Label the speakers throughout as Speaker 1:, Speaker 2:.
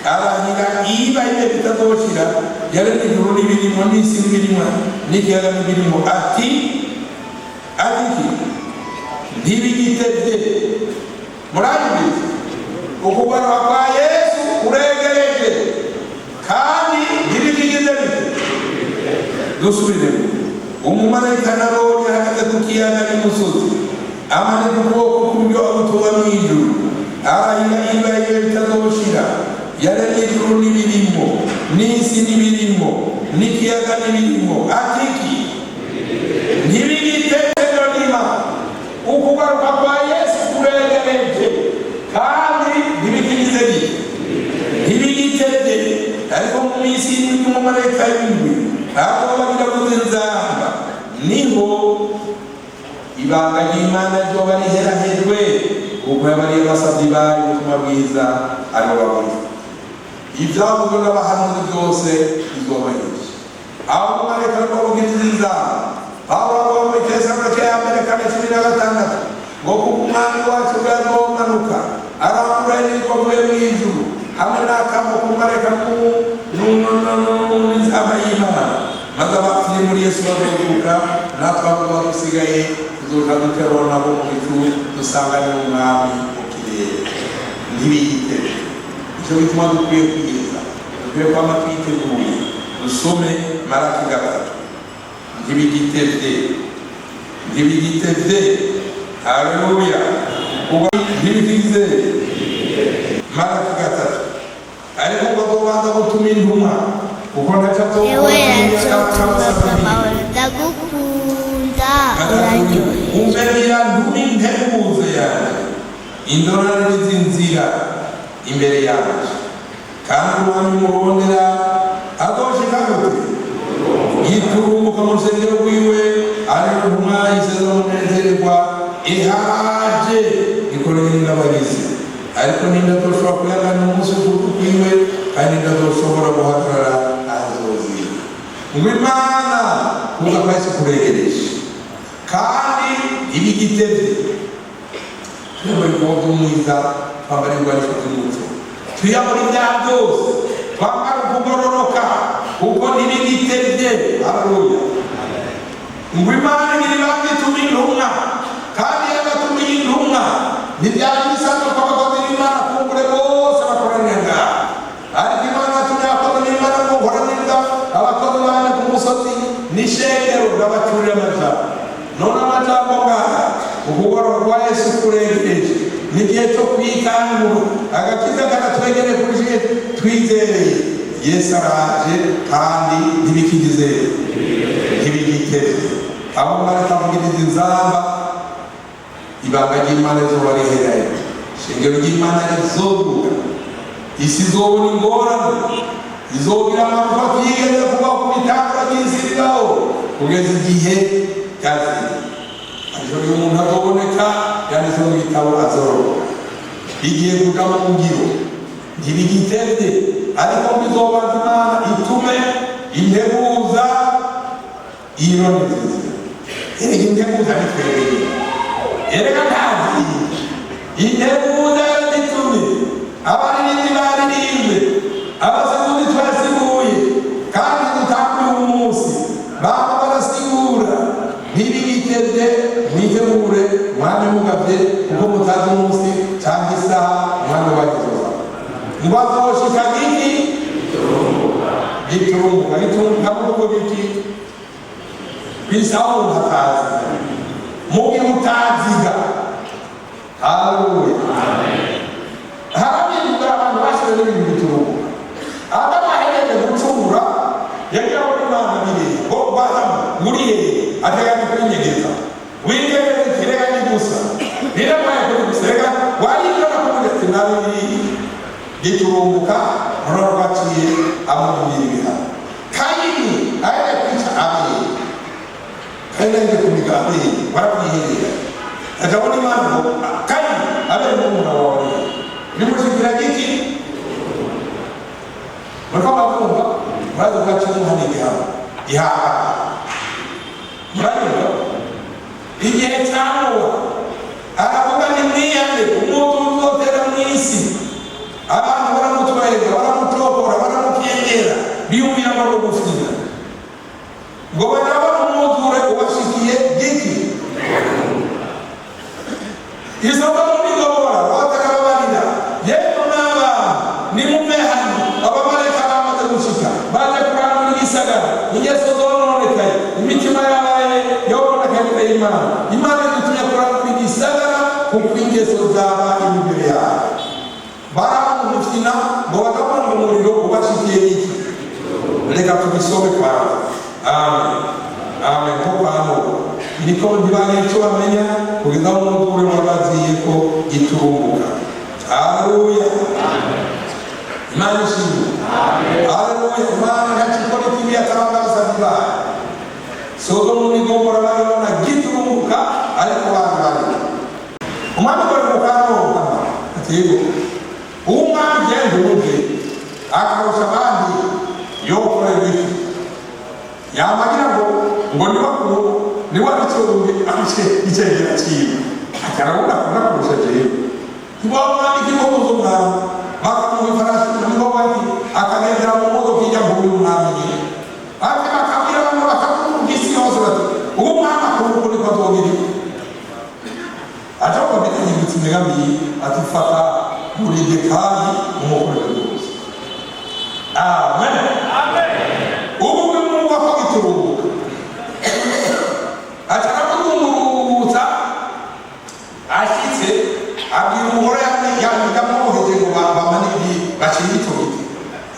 Speaker 1: arahira iba ile bitazoshira yaremye ijuru n'ibirimo n'isi n'ibirimo n'ikiyaga n'ibirimo ati ntibigitevye. Murabizi ukugaruka kwa Yesu kuregereje kandi ntibigitevye. Dusubiremo. Umumarayika nabonye ahagaze ku kiyaga n'umusozi amanika ukuboko kw'uburyo abutuba mw'ijuru arahira iba ile bitazoshira yaremye ijuru n'ibirimo n'isi n'ibirimo n'ikiyaga n'ibirimo ati ntibigitevye nonima. Ukugaruka kwa Yesu kuregereje kandi ntibigitevye. Ariko mu minsi y'umumarayika w'indwi aho bagira kuzinzamba niho ibanga ry'Imana ryoba riherahejwe kuko yabariye abasavyi bayo ubutumwa bwiza aribo bavuze ivyavuzwe n'abahanuzi byose bizobahirizwa. Aho umumarayika ariko bavuga inzamba Pawulo avuga mu Itesalonika ya mbere 16 ngo kuko umwami wacu bwazomanuka arangurura ijwi avuye mw'ijuru hamwe n'akamo k'umumarayika n'inzamba y'Imana maze abapfuye muri Yesu bazozuka natwe abo dusigaye tuzoja duterura nabo mu bicu dusangane n'umwami mu kirere. Ntibigitevye. Icyo bituma dukwiye kwiyeza dukwiye kwama twiteguye dusome Malaki 3. Ntibigitevye. Haleluya. Ntibigitevye. Malaki 3. Ariko bazobanza gutuma intumwa kuko
Speaker 2: ndagukunda uraryoshye.
Speaker 1: Umberera ntumi nteguze yanjye indorane z'inzira imbere yanjye kandi umwami murondera azoshika gute yiturumuka mu rusengero rwiwe ariyo ntumwa y'isezerano munezererwa ihaje ikoreye n'abagizi. Ariko nindazoshobora kuyagana umunsi kwiwe kandi nindazoshobora guhagarara ahazozira ngo Imana kuza kwa Yesu kuregereje kandi ntibigitevye. Twambaye ubwoko bw'umwiza twambara ibigwanisho by'umuco twiyambura ibyaha byose twambara ukugororoka kuko ntibigitevye. Haleluya. Ngo Imana ntibibanga ituma intumwa kandi yagatumiye intumwa ntibyari bisanzwe ko abakozi b'Imana kumbure bose bakoranira. Ariko Imana yatumye abakozi b'Imana ngo gukoranira abakozi bane ku musozi n'ishengero n'abacyurira amajambo. None amajambo ngaha ukugororoka kwa Yesu kuregereje n'igihe cyo kwikangura agakiza karatwegereye kurusha twizereye. Yesu araje kandi ntibigitevye. Abo marayika bavugiriza inzamba ibanga ry'Imana rizoba rihereye. Ishengero ry'Imana rizoduka. Isi izobona ingorane izogira amarufa tuyigeze kubaho ku bitangura by'isi bibaho kugeza igihe cyazira. Ariko iyo umuntu azoboneka yanditse mu gitabo azoroka igiye kuja mu ngiro. Ntibigitevye. Ariko bizobanza Imana itume integuza irone nziza. Erega integuza nitwegereye. Erega ntazi integuza y'igitume abaririmbyi baririmbe abasemuzi twasiguye kandi dutanguye umunsi baba barasigura. Ntibigitevye. Mwitegure mwanya mugavye kuko mutazi umunsi cyangwa isaha umwanya wagizoza ngo azoshika giturumuka muko giti bisaho hatazi mugi mutaziga. Haleluya. Harabivuga abantu bashire n'ibintu biturumuka abahereje gucungura yagira ngo Imana biri ngo baza muri ateganya kwinyegeza wigeze kirega gusa biramaye kuri gusega wariko nakumugetse nabi giturumuka rorwaciye amubiri biha kayini aye kwica abe kayini kumigabe warabyiherera akabona Imana ngo kayini abe n'umuntu wawe nimushikira giki bakaba kumva bazo kacu muhanige hano muranyumva. Igihe cyamuwa aravuga ni mwiyane umuntu uzotera mw'isi abantu baramutwereka biyumvira ngo gufina ngo barabona umwuzure ubashikiye giki isomo n'igobora batakabarira yego n'aba ni mume hano abamareka bamaze gushika baje kurangura igisagara ingeso zononekaye imitima yabaye yononekaye Imana idutumye kurangura igisagara kuko ingeso zabaye imbere yawe baramufina ngo bakabona umuriro ubashikiye iki reka tubisome kwanza amen ko kwano niko ndibane icyo bamenya kugeza mu mutwe wabaziye ko giturumbuka haleluya Imana ishimwe haleluya Imana ngakikora ikibi atabagaza biba Sodomu ni Gomora barabona giturumbuka ariko bangana umwana bari mukano atigo umwana gende umwe akarusha abandi yokora ibiki yamagira ngo ni bakuru ni wabicurumbi afite icyegera cyiwe akarabona akunda kurusha jewe ntibabona igihugu umwami bakamuha ifarashi n'umugabo ati akagendera mu modoka ijya mu uyu mwami nyine ati bakabwira abantu bakavuga isi yose bati uwo mwami akunda ukuri ko atogiri aja kwabikanyibutsa imigambi ati fata muri dekayi umukorera rwose amen ubu bimwumva ko giturumbuka atarakutumurutsa ashyitse abwira umugore yamuheje ngo bamanigi bashinga iturutse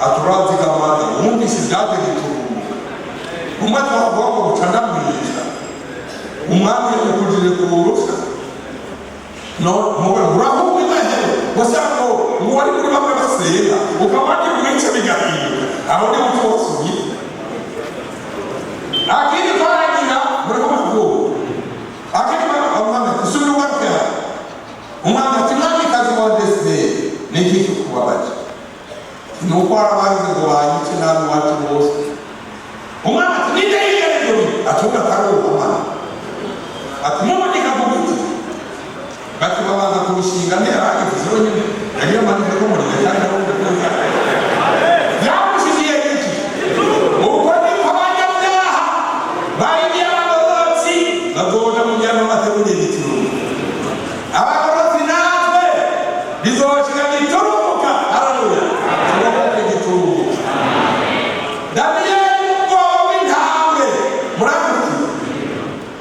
Speaker 1: aturazi kamanda wumvise ibyaje giturumbuka umwe twavuga ngo bucandamwiza umwami yamukujije kurusha no muraho wibahe wasako ngo wari muri bamwe basenga ukabandi mwice bigahinduka aho ni utosuye akiri kwaragira muraho akiri bamwe kusubira wakya umwana ati mwami kazi wa desde niki kubabaje nuko arabaze ngo bayice nabi wacu bose umwana ati ninde yigereye atunga karo umwana ati mumwe kabuguti bati babanza kubishinga ntiyaragize nyine yagiye amanike ko muri cyane yamushigiye iki uko ni abanyabyaha bayigiye abagororotsi bazoja mu gihe bamateguriye igituro abagororotsi natwe bizoshika giturumuka haleluya turokoke giturumuka Daniyeli mugabo w'intambwe muramuki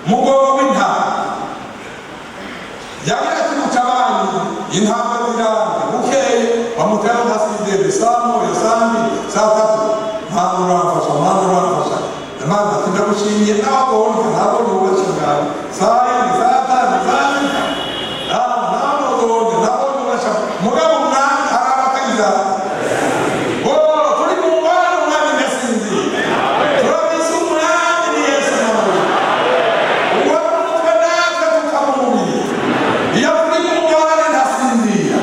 Speaker 1: mugabo w'intambwe yagira ati mutabani intambwe ziranga bukeye bamutera hasize bisamo yasandi saa tatu mpamvu uramfasha Imana ati ndagushimiye n'ababonye ntabwo nubatse ngawe saa yindi saa tanu saa yindi ntabwo nubatse mugabo umwami arabakagiza turi mu ngwara umwami ndasinziye turabise umwami ni Yesu n'amahoro uwo mutwe natwe tukamumubiri iyo turi mu ngwara ndasinzira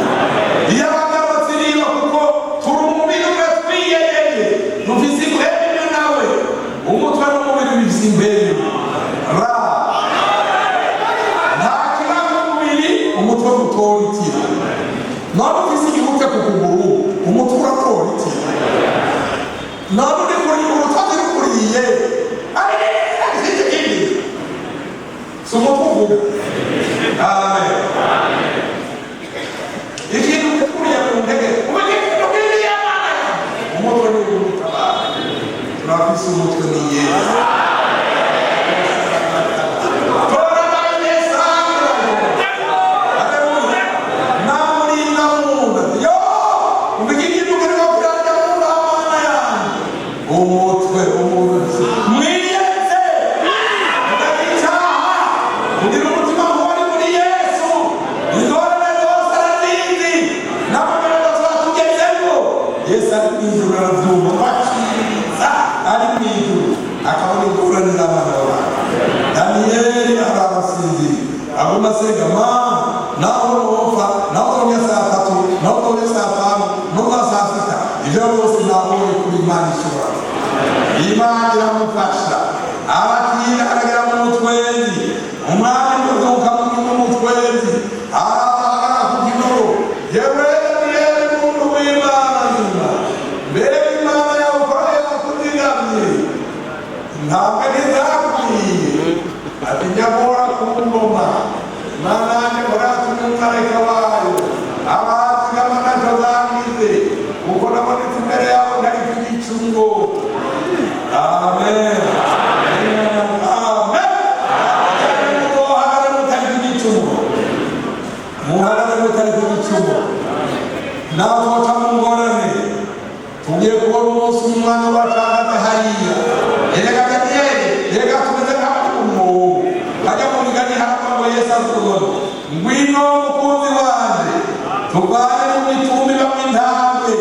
Speaker 1: iyo abagarutse niba kuko turi umubiri umwe twiyegeye dufise imbere nawe umutwe n'umubiri bifise imbere nta kibazo umubiri umutwe gutora itira none ufise igihute ku kuguru umutwe uratora itira none uri kuri urutoki rukuriye si umutwe uvuga amen ikintu gikuriye ku ntege umugiriye umutwe ni urutabara turafise umutwe ni Yesu Daniyeli arabasinzi aguma asega naho nofa naho nya saa tatu naho nya saa tanu naho saa sita ibyo bose nabonye kuri Imana ishobora Imana iramufasha abatinda aragera mu mutwenzi umwami uzuka mu mutwenzi arahagara ku kinoro yewe Daniyeli muntu w'Imana mbere Imana yawe ntabwo ntizakwiye ati nyamura ku ngoma nanjye muratumye umwareka wayo abahasiga ntacyo zangize kuko nabonetse imbere yabo ntari ku gicungo. Amen. Amen. Muhagarare mutari ku gicungo, muhagarare mutari ku gicungo. Nawe twaca mu ngorane tugiye kubona umunsi umwana wacagaze hariya erega Daniyeli erega tumeze nk'abakungu bajya mu migani hapa ngo Yesu atubona ngwino mukunzi wanje tuvane mu mitumbi bamwe intambwe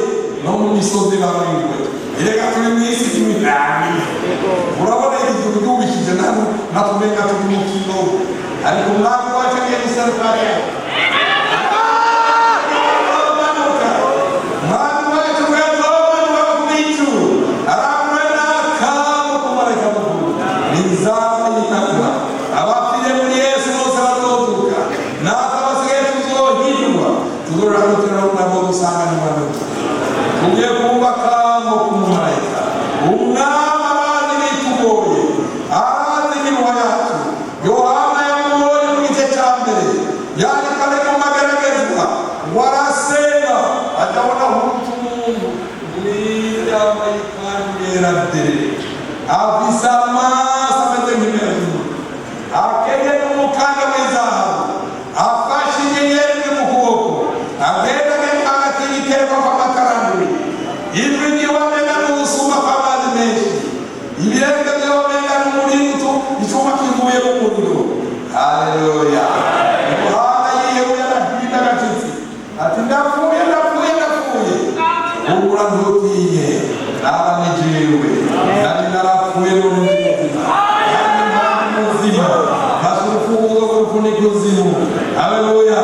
Speaker 1: no mu misozi bamwe ingwe erega turi mu isi y'imirambi urabona igihugu cyubishije natumenga turi mu kino ariko umwami wacu agiye guseruka rero tugiye kubaka ngo kumumarayika umwami abandi bitugoye arazi iminwa yacu. Yohana yamubonye mu gice cya mbere yari kare mu mageragezwa ngo arasenga atabona ahuta umuntu mwiza yambaye ikanzu yera derere afise amaso ameze nk'imeze akenyeye n'umukanda w'izahabu afashe inyenyeri mu kuboko agenda hagati y'igitereko kw'amakaranduri ijwi ry'iwamena n'ubusuma kw'amazi menshi ibirenge by'awamena n'umurinto icyuma kivuye mu muriro. Haleluya. Yohana yiyehuye arahinda agacitsi ati ndapfuye ndapfuye ndapfuye ubura ntutinye naba nijewe nari narapfuye n'umuzima mfashe urufunguzo rw'urufuniko kuzimu. Haleluya.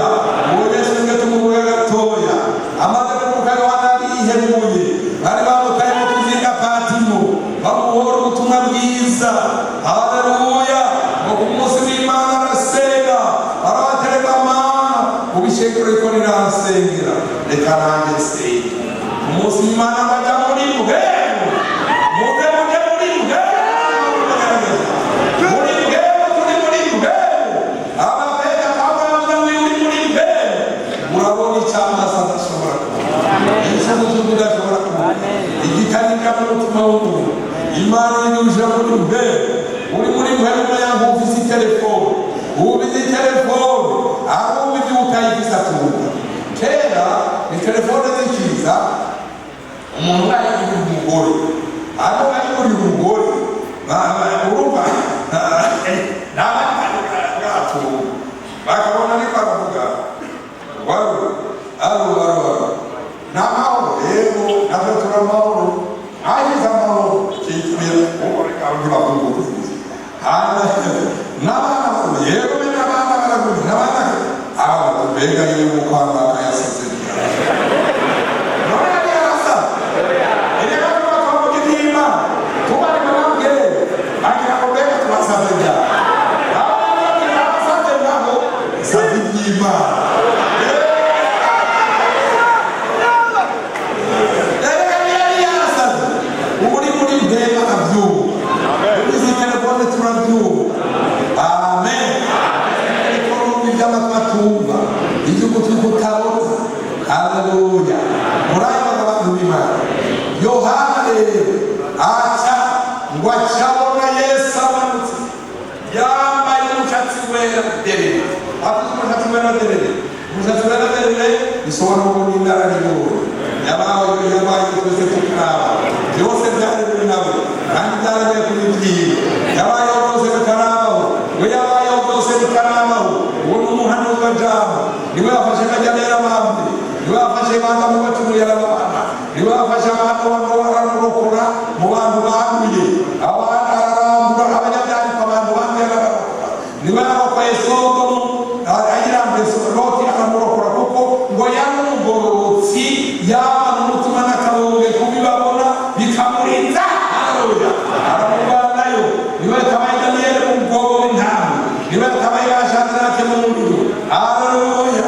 Speaker 1: uwo Yesu nge tumuvuge gatoya amaze kuvuga Yohana yihebuye bari bamutaye mu tuzinga Patimo bamuhora ubutumwa bwiza. Haleluya. ngo ku munsi w'Imana arasenga arabatereka mana ubishekero riko rirasengera reka nanjye senge umunsi w'Imana bajya muri muhemu muge muri muhemu muri muhemu turi muri muhemu abapega kabavuga ngo uri muri muhemu urabona icyamasa adashobora kuba igisozi cy'udashobora kuba igikanika mu mutima w'umuntu Imana yinjira muri muhemu uri muri muhemu yangu ufise telefone ubizi telefone aho ubizi utayifisa tuba kera ni telefone zikiza umuntu yagura umugore aho yagura umugore urumva n'abandi bakabona ariko aravuga waro aro n'amahoro yego natwe turamahoro ahize amahoro kitubira ureka uravuga n'abana yego n'abana baravuga n'abana abo mbega niyo mukwanga akayasize Haleluya. Murayibaga abantu b'Imana. Yohana aca ngo acabona Yesu amanutse yambaye umushatsi wera derere. Afite umushatsi wera derere. Umushatsi wera derere bisobanura ngo ni inararibonye. Yabaye twese tukaraba. Byose byari biri nawe kandi byarabaye kuri byiwe. Yabayeho byose bikarabaho. We yabayeho byose bikarabaho. Uwo ni umuhanuzi wa jambo. Niwe wafashe akajyanera abandi. Niwe wafashe abantu mu bacumuye arababana. Niwe wafashe abantu baramurokora mu bantu banduye. Abantu ararambura abanyabyaha abantu banduye ararokora. Niwe yarokoye Sodomu ayirambuye Loti aramurokora kuko ngo yari umugororotsi yaba n'umutima n'akabonge kubibabona bikamurinda. Haleluya. aramubanayo. Niwe tabaye Daniyeli mu bwobo w'intama. Niwe tabaye Shadrake mu muriro. Haleluya.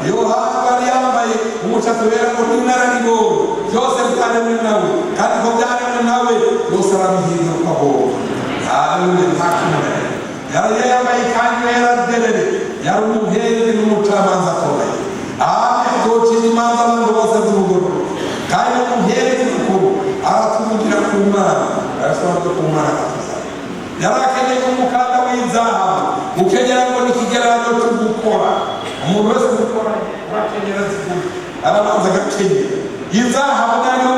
Speaker 1: Yohana bari yambaye umushatsi kubera ngo n'inararibonye byose byaremwe nawe kandi ko byaremwe nawe byose arabihinduka aho haleluya ntakimwe yari yambaye ikanzu yera derere yari umuherezi n'umucamanza akomeye azocira imanza abantu bose z'ubugororwa kandi umuherezi mukuru aratuvugira ku Mana arasobanura ku Mana yari akeneye umukanda w'inzahabu ukenyera ngo n'ikigereranyo cyo gukora umuntu wese gukora akenyera zikuru arabanza agakenyera inzahabu nayo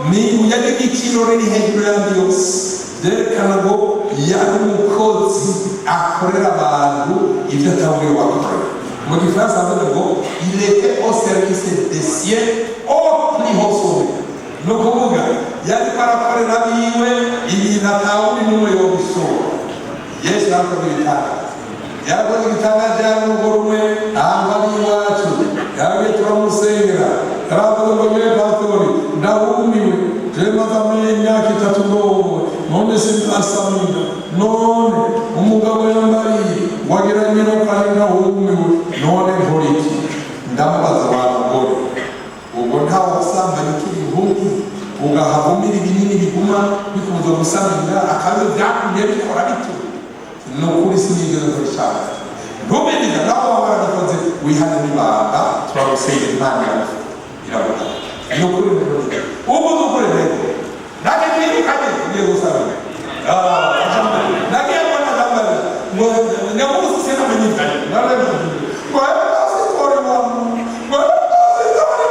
Speaker 1: ni ibuye ry'igiciro riri hejuru y'andi yose byerekana ngo yari umukozi akorera abantu ibyo atawuriwe wakorera mu gifaransa avuga ngo il était au service des siens au plus haut sommet no kuvuga yari parakorera biwe ibintu atawuri n'umwe yo gusora Yesu arakoze ibitangaza yarakoze ibitangaza y'umugore umwe ahantu ari iwacu yaragiye turamusengera yaravuga ngo yewe pastori ndahumiwe jewe maze imyaka 3 ndowe none sindasamira none umugabo yambariye wageranye no kandi ndahumiwe none nkora iki ndamubaza wa mugore ubwo ntawe usambanya ukiri ihumbi ugahavumira ibinini biguma bikuza gusamira akazi byakumye bikora bitu nukuri sinigeze kurishaka ntumenye nawe wabarakoze wihane n'ibanga turagusengera Imana irabona nukuri ubu nukuri rero nake kwirukanye ngiye gusabira nake mbona ndambara ngo nyamusi sina menyekanye nare ngo asitori wangu ngo asitori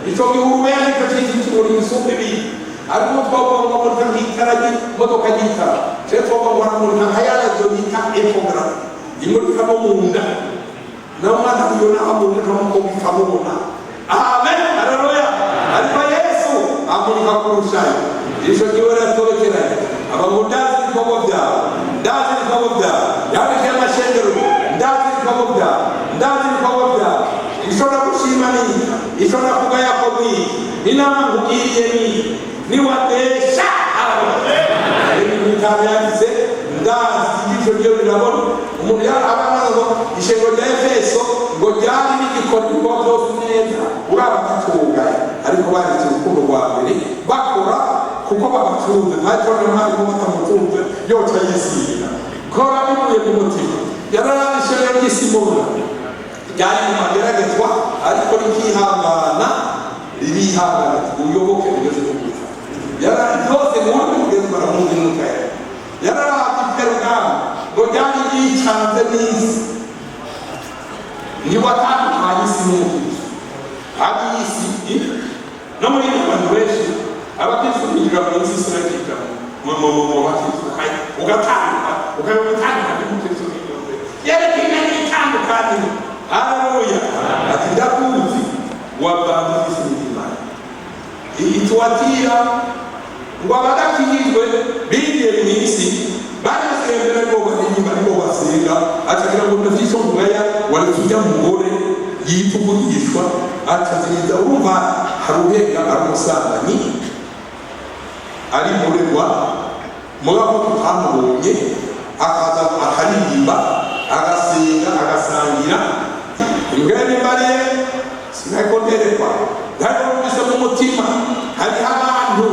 Speaker 1: icyo gihe urubera nicyo kintu kibura imisumba ibiri ariko twagomba kumurika nk'itara ry'imodoka ry'itara cyangwa twagomba kumurika nka ya radiyo bita ekogarafi imurika no mu nda nawe umwana iyo nawe amurika nk'uko bikamubona. Amen, haleluya. Ariko Yesu amurika kurushayo. Icyo gihe baratobekeranye abavuga ndazi ibikorwa byawe, ndazi ibikorwa byawe, yandike amashengero, ndazi ibikorwa byawe, ndazi ibikorwa byawe. Ishobora gushima nini, ishobora kugaya ko nini, inama nkugiriye nini, niwadesha ibintu yanditse ndazi ibyo byo birabona. Umuntu abana ngo ishengero rya Efeso ngo ryari rigikora ibikorwa byose neza urabatugaye, ariko banditse urukundo rwa mbere bakora kuko babatunze ntacyo ntabwo batamutunze yoca yisiga kora bivuye ku mutima. Yararana ishengero ry'Isimona ryari mu mageragezwa ariko rikihangana ririhangana uyoboke ugeze ku gusa yarari byose n'ubundi mugeze baramuzi n'utaya yararana iperugamo ngo ryari ryicanze n'isi ntiwatandukanye isi n'umukristo hari isi no muri abantu benshi abakristo bigira mu isi sinakita mu bakristo ugatanduka ugatandukana n'umukristo w'iyombe yerekana n'itandukanye. Haleluya. Ati ndakuzi wabandikise imitima ituwatira ngo abadakijijwe bigiye mu isi bagasembera ngo baririmba ariko basenga atagira ngo ndafisho ngaya walikujya mugore yipfugishwa ataziriza urumva haruhega aramusanganyi ari muregwa mugabo tutamubonye akaza akaririmba agasenga agasangira ingene bariye sinakoterekwa ntabwo mbise mu mutima hari abantu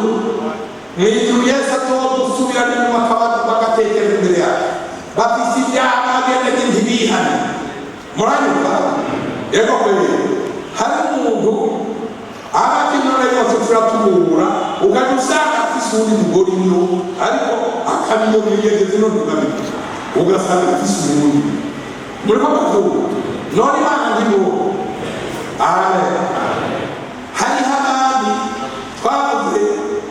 Speaker 1: mw'ijuru Yesu atogusubira mu makabati bagatekera imbere yawe bafise ibyaha bagenda ntibihane muranyumva yego kweli hari umuntu abakinana yose turatubura ukajya usanga afise undi mugore ino ariko akabiyo yigeze no ntibabike ugasanga afise umuntu muri ko batuba none Imana ndibo. Amen. Hari abandi twavuze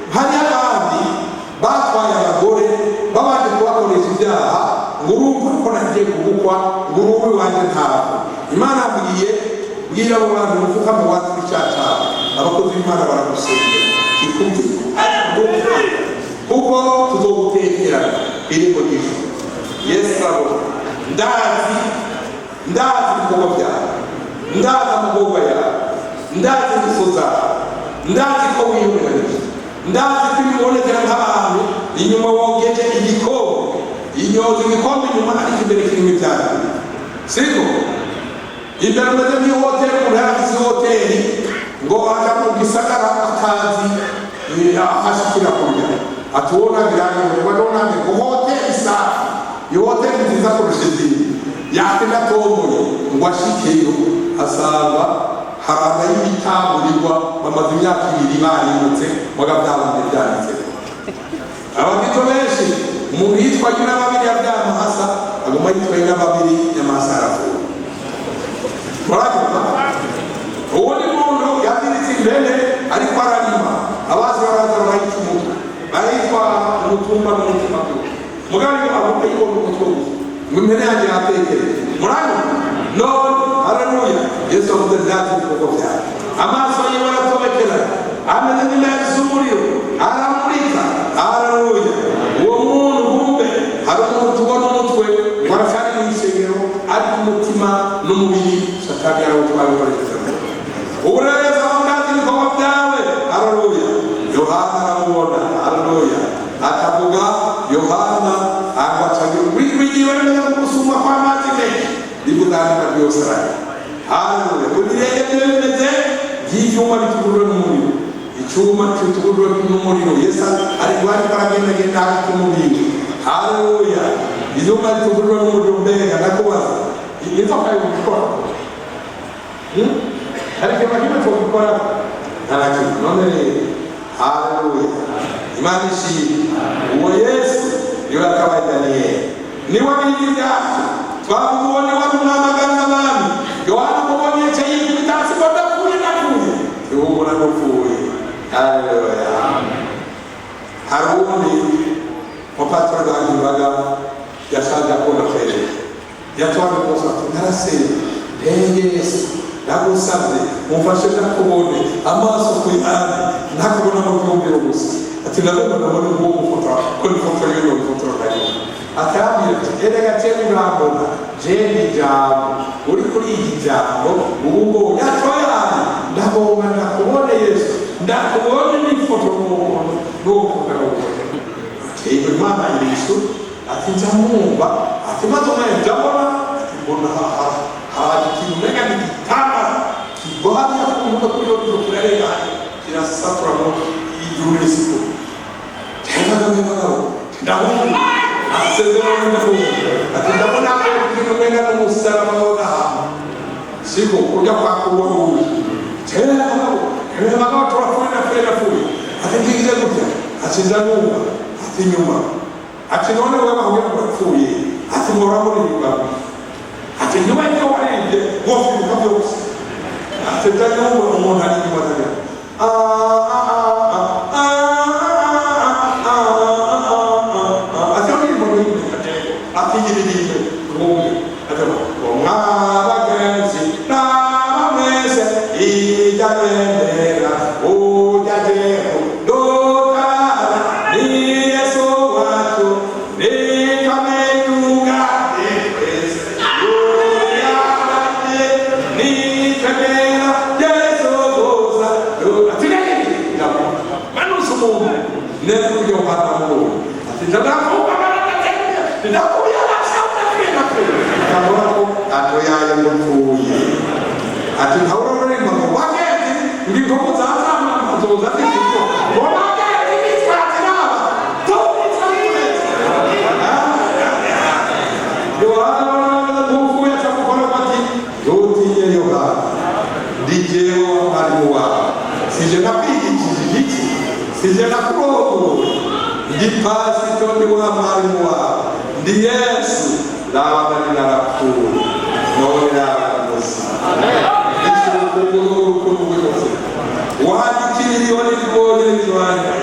Speaker 1: hari abandi batwaye abagore babanje kubakoresha ibyaha ngo urumva ko nagiye kubukwa ngo uruwe wanjye ntabwo Imana abwiye bwira abo bantu mufukame wacu icyaha abakozi b'Imana baragusengera kikumve kuko tuzogutekera irimo gisho Yesu abo ndazi ibikorwa byawe, ndazi amagorwa yawe, ndazi ingeso zawe, ndazi ko wiyubahisha, ndazi ko ibibonekera nk'abantu inyuma wogeje igikombe inyoza igikombe inyuma ariko imbere kirimo ibyaha siko imbere umeze nk'ihoteli umuntu yarafise hoteli ngo aja mu gisagara akazi ahashikira kurya atuwona birangire wadonange ngo hoteli safi iyo hoteli nziza kurusha izindi yakenda tomoye ngo ashikeyo asanga haranga y'ibitaburirwa bamaze imyaka 2 barimutse bagabyabanje byanditse abagito benshi umuntu yitwaye n'ababiri yabyama hasa agomba yitwaye n'ababiri y'amasarafu murabyumva ubundi muntu yaziritse imbere ariko ararima abazi baraza barayitwa umutwe barayitwa umutumba n'umutima mugari avuga yuko umutwe mwimene yaje atekere muranyumva none haleluya Yesu avuze ndati kuko byawe amaso yiwe aratobekera ameze nk'imezi z'umuriro aramurika haleluya uwo muntu bumbe hari umuntu tubona umutwe warashari n'ishengero ariko umutima n'umubiri satani yarawutwaye ukoresheje ubureza ndazi ibikorwa byawe haleluya Yohana aramubona haleluya akavuga Yohana agacagira wigiwe neza gusuma kwa mazi menshi bigudana byose ari haleluya kudireye bimeze by'icyuma bitugurura n'umuriro icyuma cyutugurura n'umuriro Yesu ari gwari paragenda ku mubiri haleluya icyuma bitugurura n'umuriro mbega nakubaza izo kayo gukora ariko bakina cyo gukora ntabwo none haleluya Imana ishimwe uwo Yesu niwe akabaganiye niwe bigiraje twabubone wari umwamagana n'abami Yohana mubonye cyo yibitasi bodapfuye nakuye ubura gupfuye. Haleluya. Harundi mupatro bwanjye yashaje akunda kwere yatwara rwose tunaraseye Yesu nagusabye umfashe nakubone amaso kuyana nakubona mu byumviro gusa ati ndabona uwo mufoto ko ni foto y'uwo mufoto kandi atambira ere gateye urambona jeni jambo uri kuri iki jambo ubwo yatwara ndabona nakubone Yesu ndakubone ni foto n'uwo Ego Imana Yesu ati nzamwumva ati matona ndabona mbona hari ikintu mega n'igitama kibohanya kumva kuri yo kurarega kirasatura mu ijuru n'isiku cyangwa ndabona asezerano ati ndabona ko ikintu mega n'umusaraba wona siko kujya kwa kubona cyangwa ko turafuna ati ngize gutya ati nzamwumva inyuma ati none wewe aho yapfuye ati ngora muri bibabi ati nyuma y'icyo warebye wowe byose ati ndanyumva umuntu ari nyuma cyane ati muri muri ati yirinde wowe ati mwabagezi n'abameze ijabendera ujyajeho ati haurore mambo wake ndiko kuzaza mazoza ndiko wake nditwatira to nditwatira yohana mungu yatakukora kwati yotinye yohana dijeo aliwa sije napiki kijiji sije nakurogo ndipasi tondi wa maliwa ndi Yesu laba ninaku nona amen wahadikirioni libole liwanya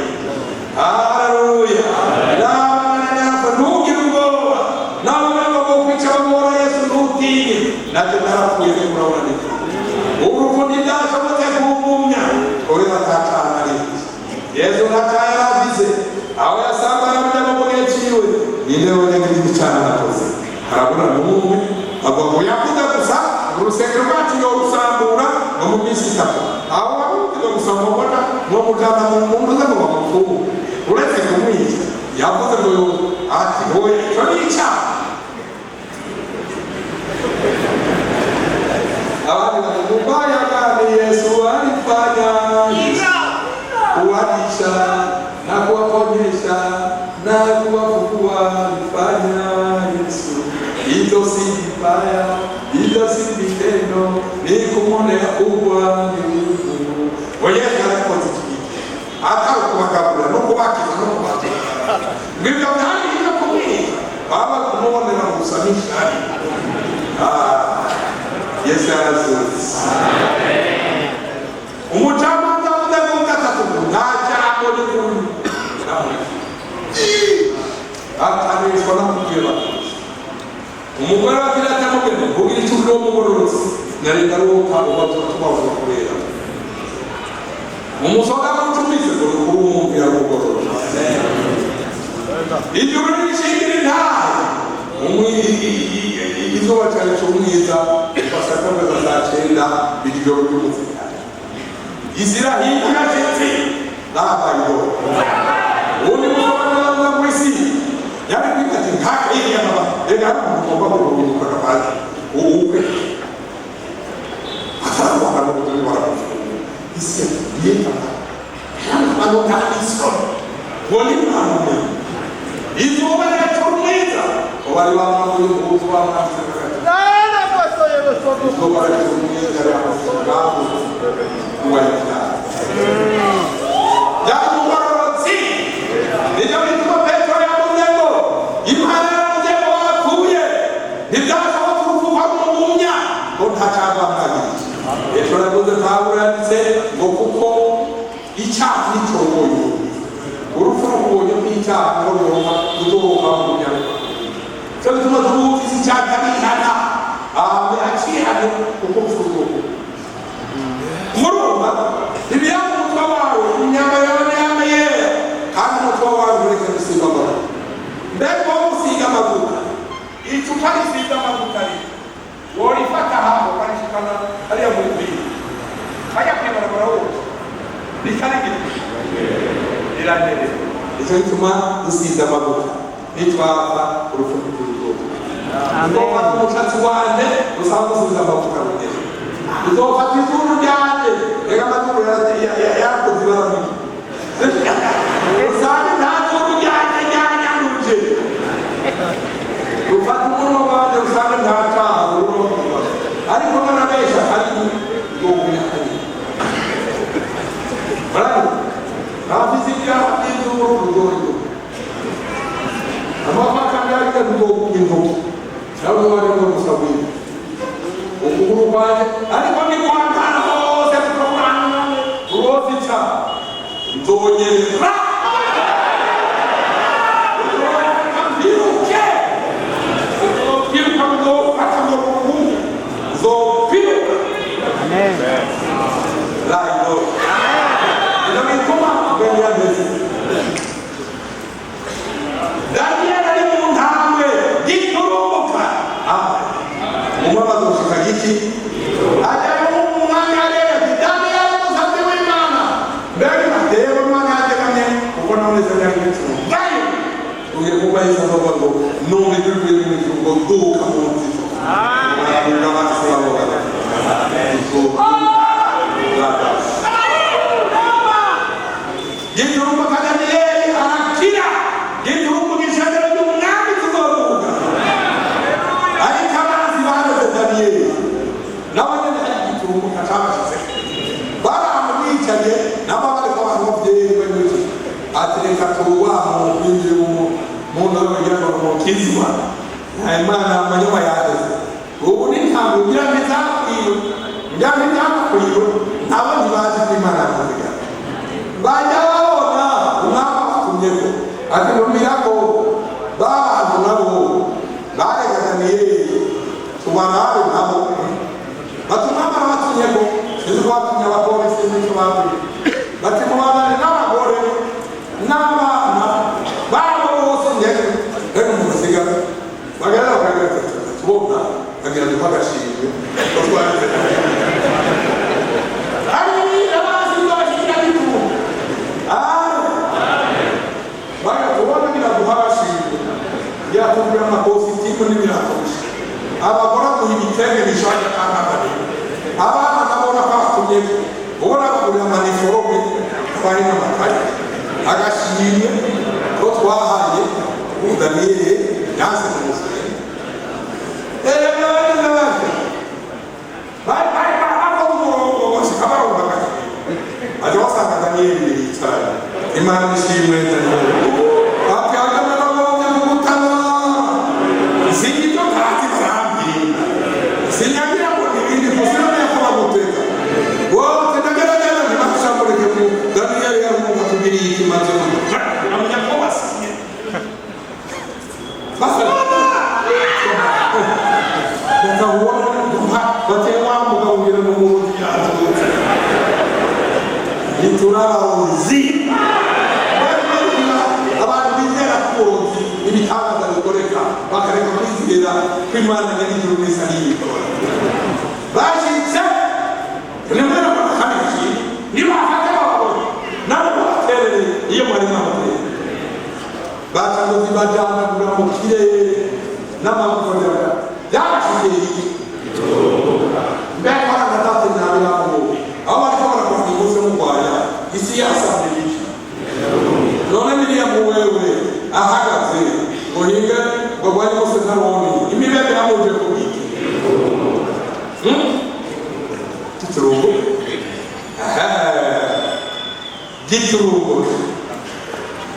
Speaker 1: haleluya na nugi rugoba na wewe ukwica bora Yesu nutinye nate narafuye kunaona niki urukundi dasha mate kumumya ore batatana niki Yesu nataya bize aho yasambara mudamo mugechiwe nilewe ngiri cyane nakoze harabona n'umwe agomba yakuda gusa urusengero rwacu yo rusambura no mu minsi itatu aho wabuze gusambura no mujana mu muntu ze mu bamufumu uretse kumwica yavuze ngo ati hoye cyo abandi bakubaya kandi Yesu alifanya kuwatisha na kuwaponyesha na kuwafufua alifanya Yesu hizo si vibaya hizo si vitendo ni kumwonea kubwa ni Mungu wewe anapotikiki hata ukubakabula no kubakira no kubakira ngivyo kandi ino kumwi baba kumwona na kusanisha Yesu anasema amen umutama ndavuga ngakatu nacha abone kuri hata ni sona kugira umugore wagira atamugene kugira icyo umugororotse nari ndaruka ubatuma kurera umusoga w'ucumize ngo urumubira kugorora ibyo biri shingire nta izuba cyane cy'umwiza basaka bazatenda ibyo by'umuzika Israhili yashitse nabayo undi musoga mwisi yari kwitati nkaka iri yaba ega ngomba kuruhuka kabali uwe atarawa kana kutoka wala isi yeka ano tatizo wali mama izo wale chomeza wale wa mama wa mama na kwa sababu somo wale chomeza ya sababu wala jamu waroti ndio mtu Petro ya Mungu imana mujemo wakuye nidasha wakurufuka mumunya ontachaba kaji Petro yavuze Pawulo yanditse ngo kuko icyaha n'icyoboye urupfu rubonye n'icyaha n'urubonye rudohoka mu muryango cyo gituma tubukiza icyaha karihana akihane kuko mfuruko murumva ibiyanga umutwe wawe imyambaro yawe yambaye kandi umutwe wawe ureke gusiga amavuta mbega wowe usiga amavuta icupa risiga amavuta worifata haho ukarishikana hariya mu bibiri kajya kwibarabara wose rikarigire riranere icyo gituma dusiga amavuta nitwapfa urupfu rw'urugo uzofata umushatsi wanjye usanga usize amavuta rugero uzofata izuru ryanjye reka amazuru yakoze ibara usanga nta zuru ryanjye ryanyanduje ufata umunwa wanjye usanga nta cyaha ariko mbona benshi ari ubwumvikane abafite ibyaha by'izuru rugero amapaka byarika rugomba intoki cyangwa wari ngo musabire ukuguru kwaje ariko ni kwangana hose tukabana rwose icyaha nzonyerera mbiruke uzopfiruka muzofata ngo rugu uzopfiruka amen laino ino bituma ubwenge yameze Daniel ari mu ntambwe giturumuka umwami azoshika giki ajya mu mwanya areba ati Daniel musabye w'Imana mbere ateba umwanya yategamye kuko nawe zari gituma bayo ugiye kuba yisaba ngo none bivuye mu ijuru ngo duka mu nzito amen giturumuka Daniel arakira giturumuka ishagara ry'umwami tuzovuga ariko abanzi baraze Daniel nawe nyine giturumuka cyabashyize baramwicaye nabo bariko abantu babyeyi ati reka tuwamo kwinjira mu ndoro y'abantu mu kizima Imana amanywa yageze ubu ni ntabwo ugira bizakwiwe njyana ibyakwiwe nabo ntibazi ko Imana yavuga bajya babona umwami abatumyeho ati numira ko babantu nabo barega Daniel tubanabe nabo batumama batumyeho sinzi ko batumye abapolisi n'icyo batumye bati mubabane n'abagore n'abana babo bose ndetse rero mumusiga bagaragara bakagaragara tubona bagira ngo bagashimwe batware yakubwira amapositifu n'ibiratoshi abagora guha ibitenge bishanya kankagane abana nabona batumye ubona bagurira amaniforome twari n'amakaye agashimye ko twahaye Daniel yanse kumusenya bako umurongo bashika barumva aje wasanga Daniel yicaye Imana ishimwe Daniel sinyagira ngo ibindi kusina yakora guteka wowe tenagerageza ntibakushamureke mu Daniel yarumunga tubiriye ikimaze amenya ko basinye reka ubona bateye wa mugabo ngira n'umuntu yazutse niturabazi abantu bizera kuronzi ibitangaza bikoreka bakareka kwizera ko Imana nyir'ijuru n'isi ari ibikora bashitse nemera bakakanikiye nibafate bababona nabo babaterere iyo mwari mwabaterere batanguzi bajyana kugura mu kirere n'amavuta byabashikiye iki mbega baragatatu ntabiramo aho bariko barakora inguse mu Rwanda isi yasamye iki none Miriyamu wewe ahagaze uhinge ngo bari bose ntabone imibebe yamuje kubiki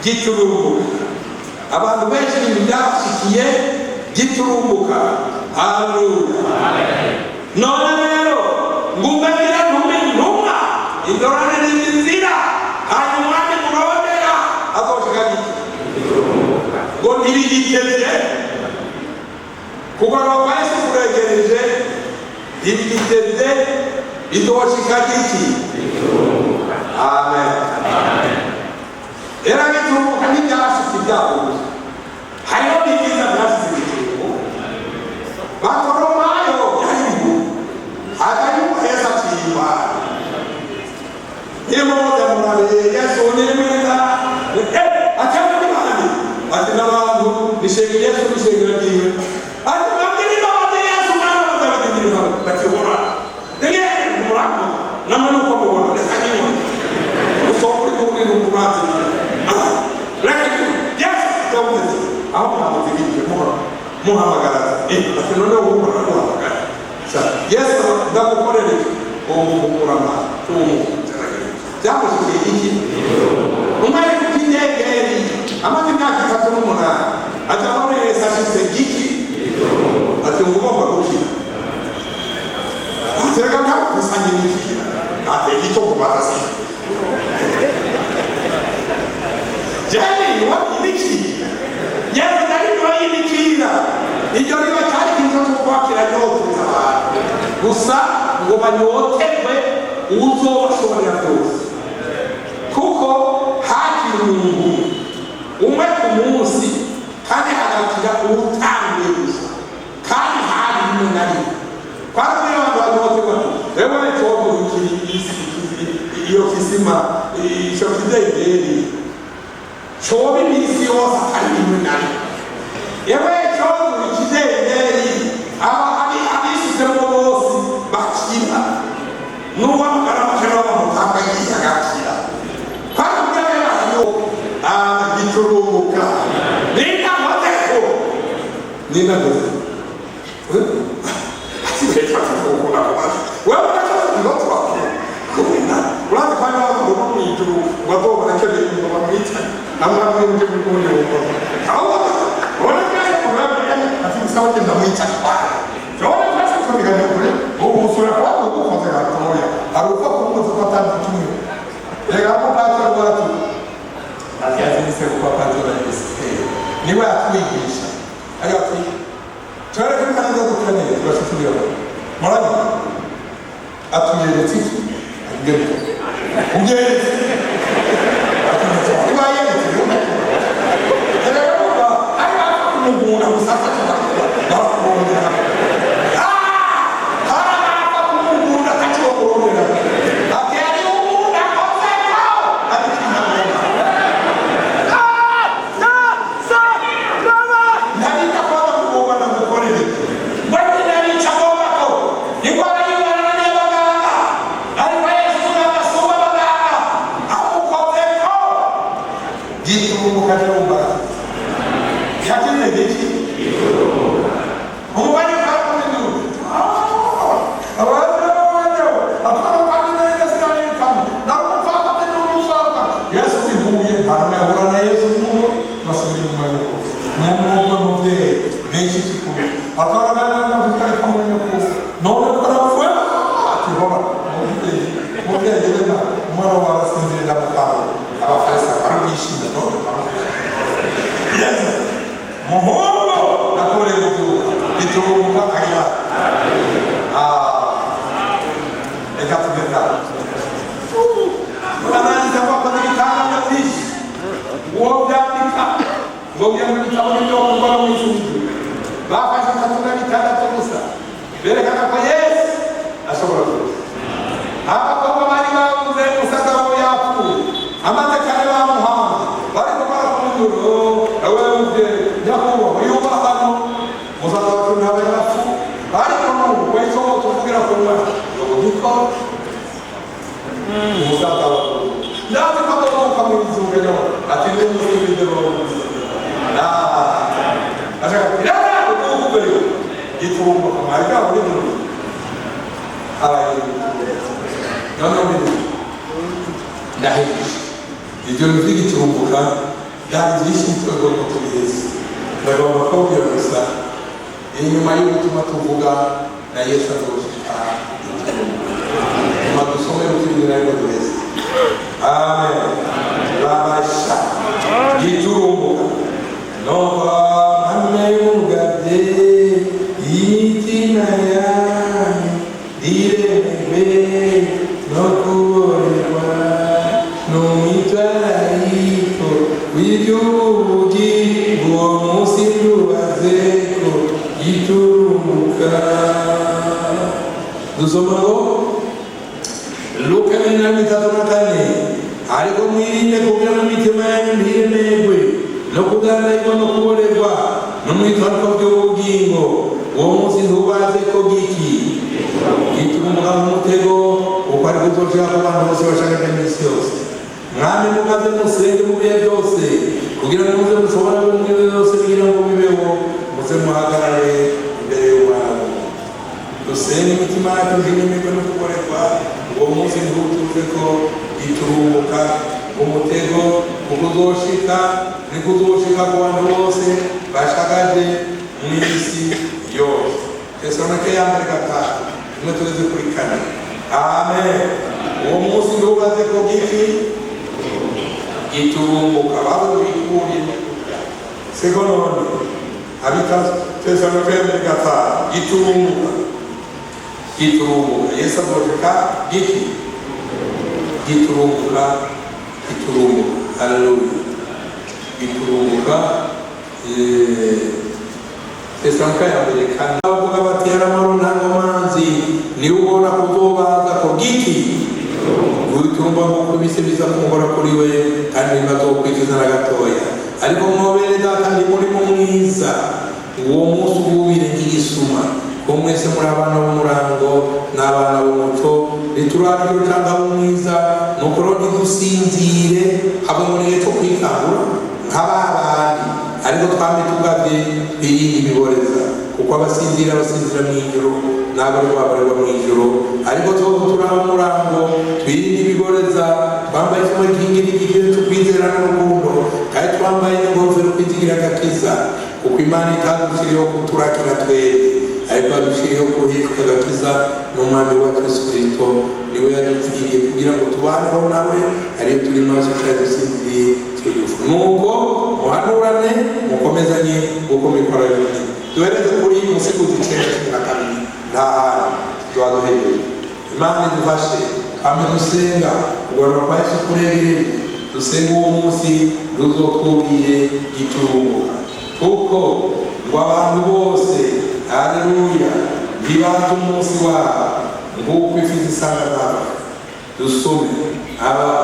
Speaker 1: giturumbuka abantu benshi ibintu byabashikiye giturumbuka haleluya none rero ngumbanira ntume intumwa indorane n'inzira ntibyiteze kugarura kwa Yesu kuregereje ntibyiteze izoshika iki. Amen. Era giturumbuka ntibyashika ibyabuze hariho n'ibyiza byasize giturumbuka bakoromayo yariho hagariho heza cyimba Nimoza murabe Yesu nimeza atanga ibandi ati n'abantu bishenge Yesu bishenge giye ati babiri babiri Yesu mwana babiri bakibora dege murako namano ko mubona kanyo usokuri kuri n'umubazi lakini Yesu tawuze aho ntabwo muhamagara ati none ubu muhamagara Yesu ndagukorera umukurama cyangwa se iki umwari kukinyegeri amaze imyaka 38 atabone sashise giki ati ngomba gukira atega nta kusanye niki ate ito kubatasi jani wapi niki yeye ndani wa nikira iyo riba cyari kintu kwakira nyoto gusa ngo banyotekwe uzobashobora byose kuko hakiri umuntu umwe ku munsi kandi hagakira utangiye gusa kandi hari rimwe na rimwe kandi niyo abantu bavuga ewe cyobo iyo kisima icyo kidegeri cyobo iminsi yose hari rimwe na rimwe ewe cyobo kidegeri abishyizemo bose bakira nuwa makaramashara w'amutanga y'agakira kandi ubwenge bayo giturumuka nina mateko nina doze sibeta kuko nabaza wewe unataka ndoto kuna wala kwa nini ndio mtu wao wanacheza ndio wamita ama mtu mwingine huko hawa wala kaya kwa ati sauti ndio mwita Jona pasa kwa migani kule usura kwa kwa kwa toya arufa kwa kupata mtumio ega hapo pata watu asiazi sio kwa pata watu ni watu wigisha ayo ati tare kwa kanza kukane kwa shughuli yao mara atuyeleti ngebe ungeye ati ibaye ni ndio kwa ayo kumuguna musaka na kwa Amen. La basha. Giturumbuka. Nova dusoma ngo Luka 4:34 ariko mwirinde kugira mu mitima yanyu ntiremerwe no kugandarirwa no kuborerwa no mwitwarwa by'ubugingo uwo munsi ntubaze ko giki gituma umugabo umutego uko ari kuzoshaka abantu bose bashaka iminsi yose mwami mukaze musenge mu bihe byose kugira ngo muze mushobora mu bihe byose kugira ngo bibeho muze muhagarare imbere y'Uhoraho dusenge imitima yacu ntiremerwe no kuborerwa uwo munsi ntutuze ko giturumbuka umutego ukuzoshika nikuzoshika ku bantu bose bashagaje mu isi yose. Tesalonike ya mbere gatatu rimwe tugeze kuri kane. Amen. Uwo munsi ntubaze ko giturumbuka babikuriye segonone abita Tesalonike ya mbere gatatu giturumbuka Yesu azoshika giturumbuka haleluya giturumbuka Tesalonike ya mbere kane bavuga bati yaramaro ntango manzi ni ubona kuzobaza ko guturumba mu kubise biza kumugora kuri we kandi bazokwikiza na gatoya ariko mwobere data ndi muri mwiza uwo munsi ububire nk'igisuma ko mwese muri abana b'umurango n'abana b'umuco riturariro cyangwa mwiza nuko rero dusinzire abo muri cyo kwikangura nk'ababandi ariko twambe tugabye birindi biboreza kuko abasinzira mu ijoro n'abari babarwa mu ijoro ariko turaba umurango twirinde biboreza twambaye kimwe kingira igihe cyo kwizera n'urukundo kandi twambaye n'ingofero kwizigira agakiza kuko Imana itadushiriyeho kuturakira twebwe ariko adushiriyeho kuhishwa agakiza n'umwami wa Kristo Kristo niwe yadupfiriye kugira ngo tubaneho nawe ariyo turi maso cyane dusinziriye tuyufu nuko muhanurane mukomezanye uko mikora yose duhereze kuri musiguzi cyane kabiri nta twadoheye Imana idufashe kandi dusenga ugorora kwa Yesu kuregere dusenga uwo munsi ruzokuriye giturumbuka kuko ngo abantu bose haleluya bibaza umunsi wabo nguko ifizi isanga nawe dusome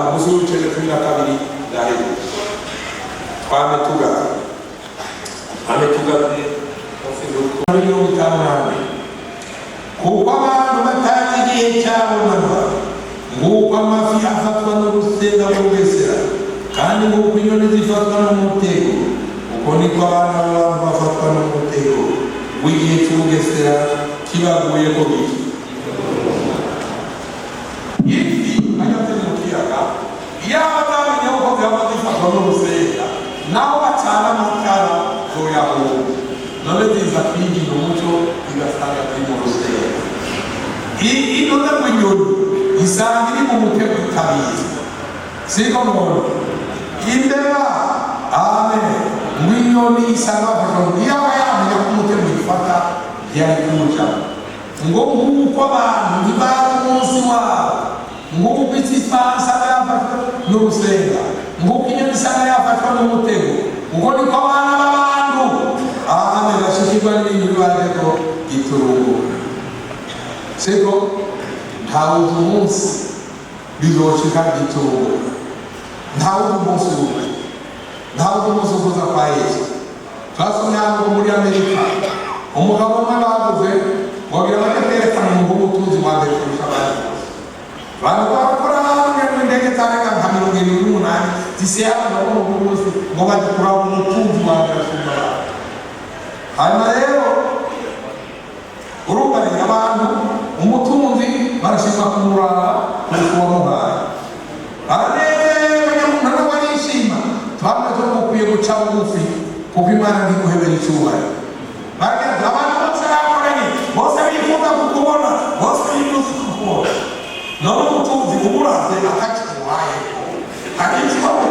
Speaker 1: umunsi w'icenda cumi na kabiri ndahera twame tugaze mirongo itanu nawe kuko abantu batazi igihe cyabo naba nguko amafi afatwa n'urusenga rw'ubugesera kandi nguko inyoni zifatwa n'umutego uko niko abana b'abantu bafatwa n'umutego w'igihe cy'ubugesera kibaguye ko biki ifi anyatse mu kiyaga iyo abazamenya uko byaba zifatwa n'urusenga naho bacana amatara zoyahura none ziza kwigira umuco igasanga ziri mu rusenga inone rw'inyoni isanga iri mu mutego itabizi siko none imbeba amen ngw'inyoni isanga bafasha ngo iyo aba yamenya ko umutego ifata yari kumuca ngo nguko abantu ntibazi umunsi wabo nguko isi isanga yafashwe n'urusenga nguko inyoni isanga yafashwe n'umutego ubwo niko abana b'abantu amen bashikirwa n'ibintu bibaje ko giturumbuka siko ntawuzi umunsi bizoshika giturumbuka ntawuzi umunsi umwe ntawuzi umunsi ukuza kwa Yesu twasomye hano muri Amerika umugabo umwe bavuze wagira bajya kwerekana umugabo w'ubutunzi wa mbere kurusha abandi bose abantu bakora hamwe n'indege zarega nka 78 zisera n'ubu bose ngo bajye kuraba umutunzi wa mbere kurusha abandi hanyuma rero urumva ni abantu umutunzi barashima kumurara kurusha uwamuhaye abanyamuntu nabo barishima twamwe tugukwiye guca bugufi kuko Imana ntiguhebera icyubahiro abantu bose bakoranye bose bifuza kukubona bose bifuza kukubona none umutunzi umuraze atakimuhaye akikibaho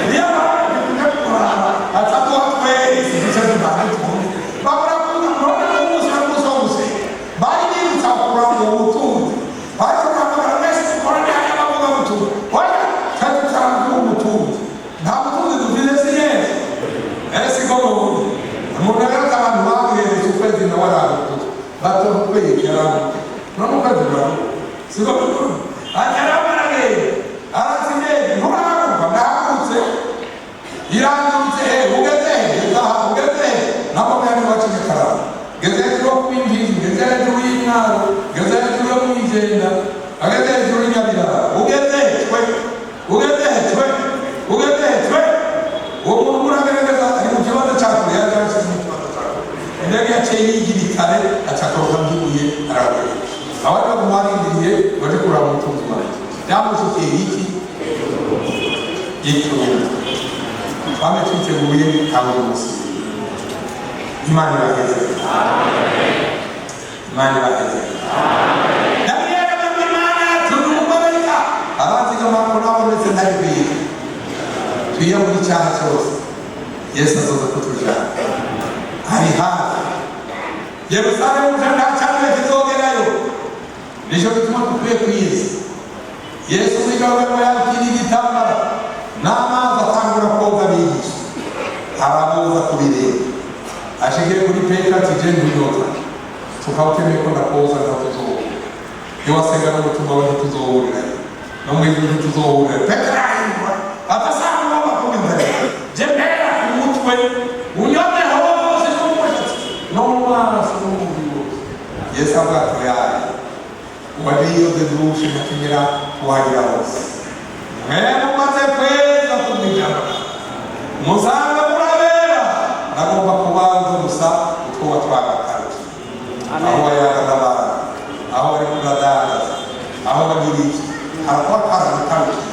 Speaker 1: niyo abantu bifite kurara ataduha twese duce dutanga tubundi babura kuvuga none n'umunsi wose bari bibutsa kuranga ubutunzi bari kuramagana mwese dukorane hariya bavuga butunzi oya cyane cyane ubutunzi nta butunzi dufite si neza ese ko umuntu rero abantu baguhereza ukwezi nawe aragutuza bato kwegera acakoroka mbibuye araguye abari bamuharindiriye baje kuraba umutunzi wanjye byamushikiye iki gituma twame twiteguye kandi umunsi Imana ibageze Imana ibageze Daniel Imana tumumarika abazigama ko nabo ndetse ntabwiye tuye muri cyaha cyose Yesu azoza kutujana ari hafi Yerusalemu nta cyane kizogerayo nijo bituma dukwiye kwiza Yesu zigawe ko yakiri igitambara n'amazi atangura koga bigisha aramuza kubireba ashigiye kuri Petero ati je ndiyota tukawutemeye ko ndakoza ndakuzoba iyo wasenga no gutuma abantu tuzohurira no mu gihe tuzohurira Petero ahindura atasanga ngomba kumenya je mbera umutwe unyote hawa bose n'umushitsi no maso n'umubiri Yesu abwatu yawe waliyo zedushe nakinyira kuhagira hose mwene umaze kweza kumijana muzanga murabera nagomba kubanza gusa utwo watwagakaruki aho wayagadabara aho bari kugadandaza aho bagira iki harakuba karanakaruki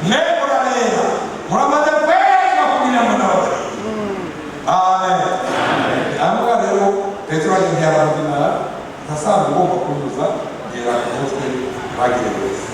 Speaker 1: mwe murabera muramaze kweza kumijana nawe amen amuga rero Petero agiye arabwira ntasanga ugomba kunyuza yera kumutwe bagire wese